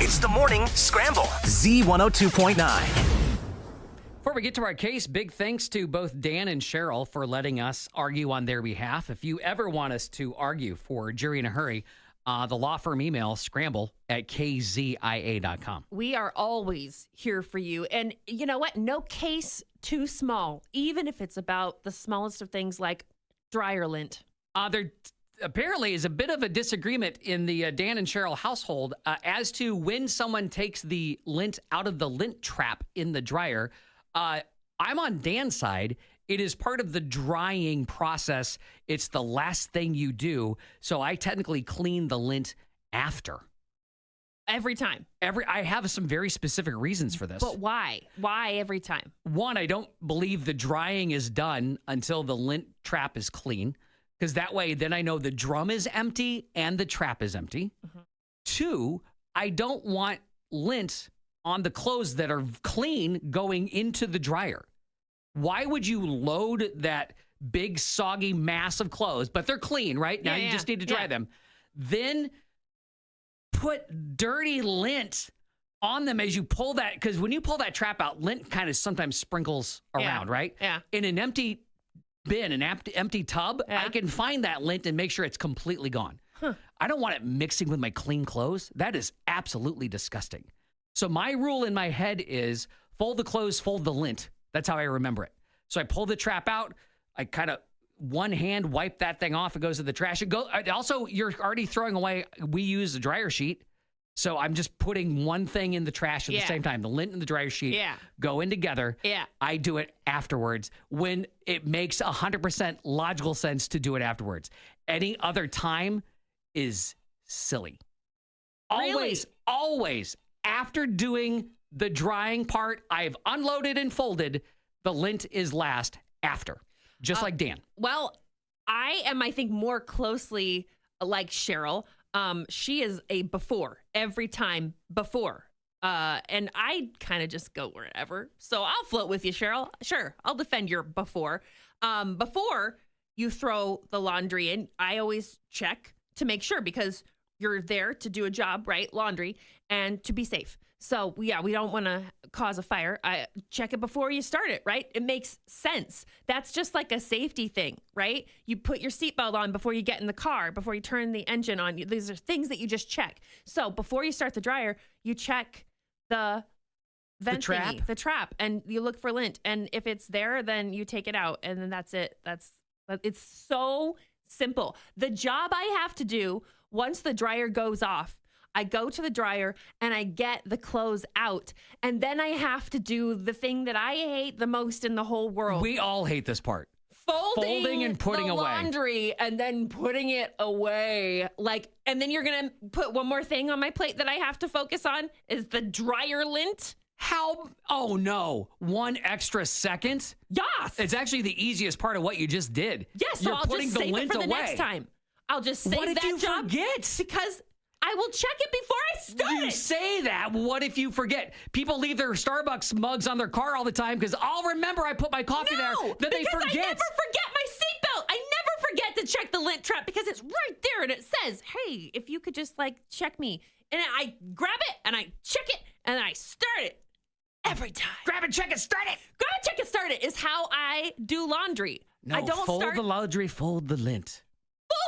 It's the morning Scramble. Z102.9. Before we get to our case, big thanks to both Dan and Cheryl for letting us argue on their behalf. If you ever want us to argue for Jury in a Hurry, the law firm email scramble@kzia.com. We are always here for you. And you know what? No case too small, even if it's about the smallest of things like dryer lint. There apparently is a bit of a disagreement in the Dan and Cheryl household as to when someone takes the lint out of the lint trap in the dryer. I'm on Dan's side. It is part of the drying process. It's the last thing you do. So I technically clean the lint after. Every time. I have some very specific reasons for this. But why? Why every time? One, I don't believe the drying is done until the lint trap is clean, because that way then I know the drum is empty and the trap is empty. Mm-hmm. Two, I don't want lint on the clothes that are clean going into the dryer. Why would you load that big soggy mass of clothes, but they're clean, right? Now you just need to dry them. Then put dirty lint on them as you pull that, because when you pull that trap out, lint kind of sometimes sprinkles around, right? Yeah. In an empty bin, an empty tub, I can find that lint and make sure it's completely gone. I don't want it mixing with my clean clothes. That is absolutely disgusting. So my rule in my head is fold the clothes, fold the lint. That's how I remember it. So I pull the trap out. I kind of one hand wipe that thing off. It goes to the trash. Also, you're already throwing away. We use a dryer sheet. So I'm just putting one thing in the trash at the same time. The lint and the dryer sheet go in together. Yeah. I do it afterwards when it makes 100% logical sense to do it afterwards. Any other time is silly. Always after doing the drying part, I've unloaded and folded. The lint is last after, just like Dan. Well, I am, I think, more closely like Cheryl. She is a before, every time before. And I kind of just go wherever. So I'll float with you, Cheryl. Sure, I'll defend your before. Before you throw the laundry in, I always check to make sure, because you're there to do a job, right? Laundry, and to be safe. So, we don't want to cause a fire. I check it before you start it, right? It makes sense. That's just like a safety thing, right? You put your seatbelt on before you get in the car, before you turn the engine on. These are things that you just check. So, before you start the dryer, you check the vent thingy, the trap, and you look for lint. And if it's there, then you take it out, and then that's it. It's so simple. The job I have to do once the dryer goes off, I go to the dryer and I get the clothes out. And then I have to do the thing that I hate the most in the whole world. We all hate this part. Folding and putting the away. laundry and then putting it away. And then you're going to put one more thing on my plate that I have to focus on is the dryer lint. How? Oh, no. 1 extra second? Yes. It's actually the easiest part of what you just did. Yes, so I'll just save it for the next time. I'll just save that job. What if you forget? Because I will check it before I start You say that. What if you forget? People leave their Starbucks mugs on their car all the time because I'll remember I put my coffee there. Then they forget. I never forget my seatbelt. I never forget to check the lint trap because it's right there and it says, hey, if you could just check me. And I grab it and I check it and I start it every time. Grab it, check it, start it. Grab it, check it, start it is how I do laundry. No, I don't fold the laundry, fold the lint.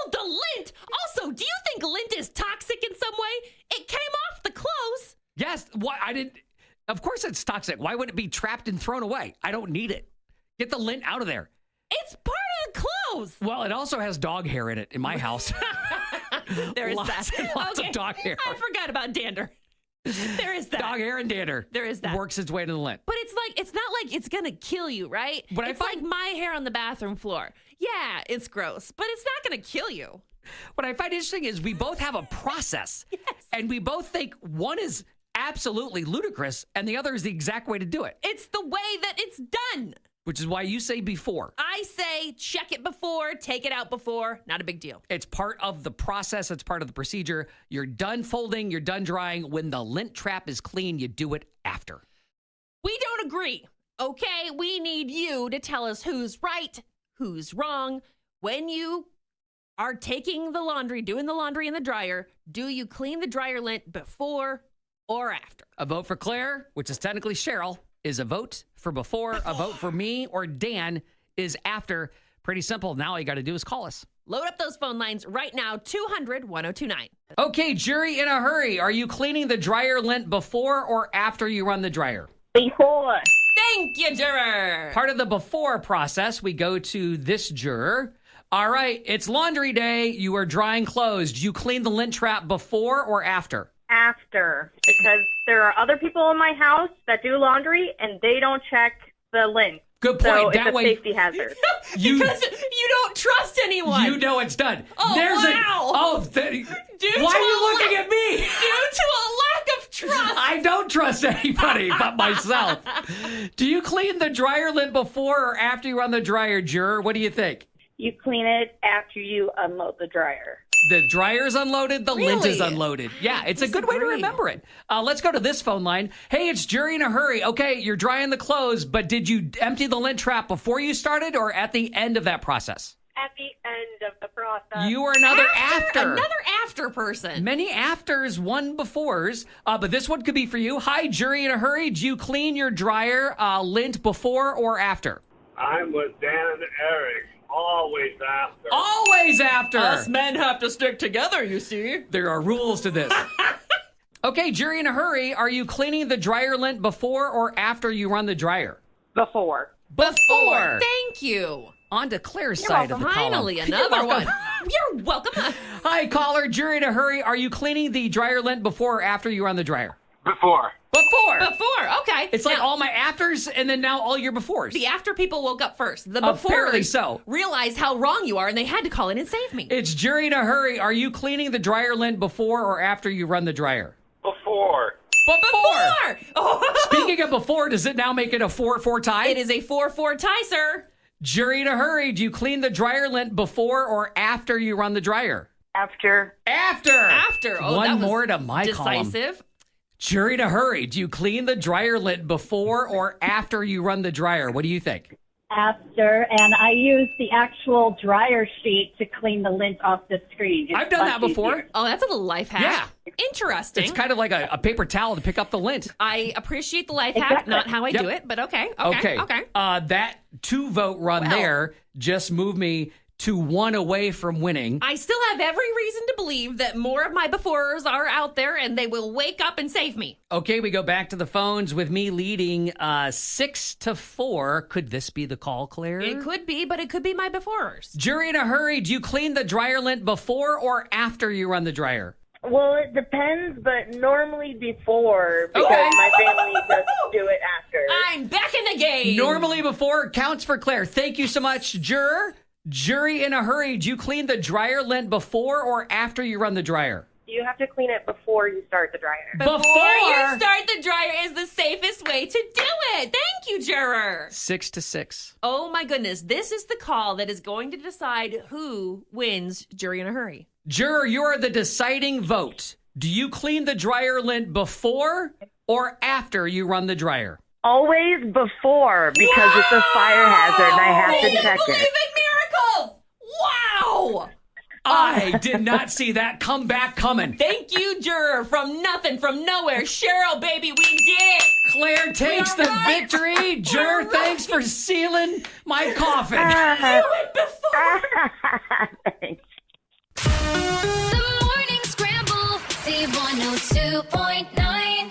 Fold the lint. Also, do you think lint is toxic in some way? It came off the clothes. Yes. What? I didn't. Of course it's toxic. Why would it be trapped and thrown away? I don't need it. Get the lint out of there. It's part of the clothes. Well, it also has dog hair in it in my house. There is lots that. And lots of dog hair. I forgot about dander. There is that. Dog hair and dander. There is that. Works its way to the lint. But it's not like it's going to kill you, right? But it's like my hair on the bathroom floor. Yeah, it's gross, but it's not going to kill you. What I find interesting is we both have a process. Yes. And we both think one is absolutely ludicrous and the other is the exact way to do it. It's the way that it's done. Which is why you say before. I say check it before, take it out before. Not a big deal. It's part of the process. It's part of the procedure. You're done folding. You're done drying. When the lint trap is clean, you do it after. We don't agree. Okay, we need you to tell us who's right, who's wrong. When you are taking the laundry, doing the laundry in the dryer, do you clean the dryer lint before or after. A vote for Claire, which is technically Cheryl, is a vote for before. A vote for me or Dan is after. Pretty simple. Now all you got to do is call us. Load up those phone lines right now, 200-1029. Okay, jury in a hurry. Are you cleaning the dryer lint before or after you run the dryer? Before. Thank you, juror. Part of the before process, we go to this juror. All right, it's laundry day. You are drying clothes. Do you clean the lint trap before or after? After. Because there are other people in my house that do laundry, and they don't check the lint. Good point. So That it's a way, safety hazard. Because you don't trust anyone. you know it's done. Oh, wow. Due why to are you a looking at me? Due to a lack of trust. I don't trust anybody but myself. Do you clean the dryer lint before or after you run the dryer, juror? What do you think? You clean it after you unload the dryer. The dryer's unloaded, the lint is Really? unloaded. Yeah, it's a good way to Disagree. remember it. Let's go to this phone line. Hey, it's jury in a hurry. Okay, you're drying the clothes, but did you empty the lint trap before you started or at the end of that process? At the end of the process. You are another after. Another after person. Many afters, one befores, but this one could be for you. Hi, jury in a hurry. Do you clean your dryer lint before or after? I'm with Dan and Eric. Always after. Always after. Us men have to stick together, you see. There are rules to this. Okay, jury in a hurry. Are you cleaning the dryer lint before or after you run the dryer? Before. Before. Thank you. On to Claire's side of the column. Finally, You're another welcome. one. You're welcome. Hi, caller. Jury in a hurry. Are you cleaning the dryer lint before or after you run the dryer? Before. Before. Before, okay. It's like Now, all my afters and then now all your befores. the after people woke up first. The before Apparently so. realized how wrong you are, and they had to call in and save me. It's jury in a hurry. Are you cleaning the dryer lint before or after you run the dryer? Before. Before. Oh. Speaking of before, does it now make it a 4-4 tie? It is a 4-4 tie, sir. Jury in a hurry. Do you clean the dryer lint before or after you run the dryer? After. After. After. Oh, One that was more to my column. decisive. Jury in a hurry. Do you clean the dryer lint before or after you run the dryer? What do you think? After, and I use the actual dryer sheet to clean the lint off the screen. It's I've done that much before. easier. Oh, that's a little life hack. Yeah. Interesting. It's kind of like a paper towel to pick up the lint. I appreciate the life hack, Exactly. not how I Yep. do it, but okay. Okay. That 2-vote run Well. there just moved me to 1 away from winning. I still have every reason to believe that more of my befores are out there and they will wake up and save me. Okay, we go back to the phones with me leading 6-4. Could this be the call, Claire? It could be, but it could be my befores. Jury in a hurry. Do you clean the dryer lint before or after you run the dryer? Well, it depends, but normally before, because Okay. my family does do it after. I'm back in the game. Normally before counts for Claire. Thank you so much, juror. Jury in a hurry. Do you clean the dryer lint before or after you run the dryer? You have to clean it before you start the dryer. Before you start the dryer is the safest way to do it. Thank you, juror. 6-6. Oh my goodness. This is the call that is going to decide who wins Jury in a Hurry. Juror, you are the deciding vote. Do you clean the dryer lint before or after you run the dryer? Always before, because it's a fire hazard and I have to check Believe it. in miracles. Wow. I did not see that come back coming. Thank you, juror. From nothing, from nowhere. Cheryl, baby, we did it. Claire takes the right. victory. Juror, right. thanks for sealing my coffin. Do it before. Thanks. The morning scramble, C102.9.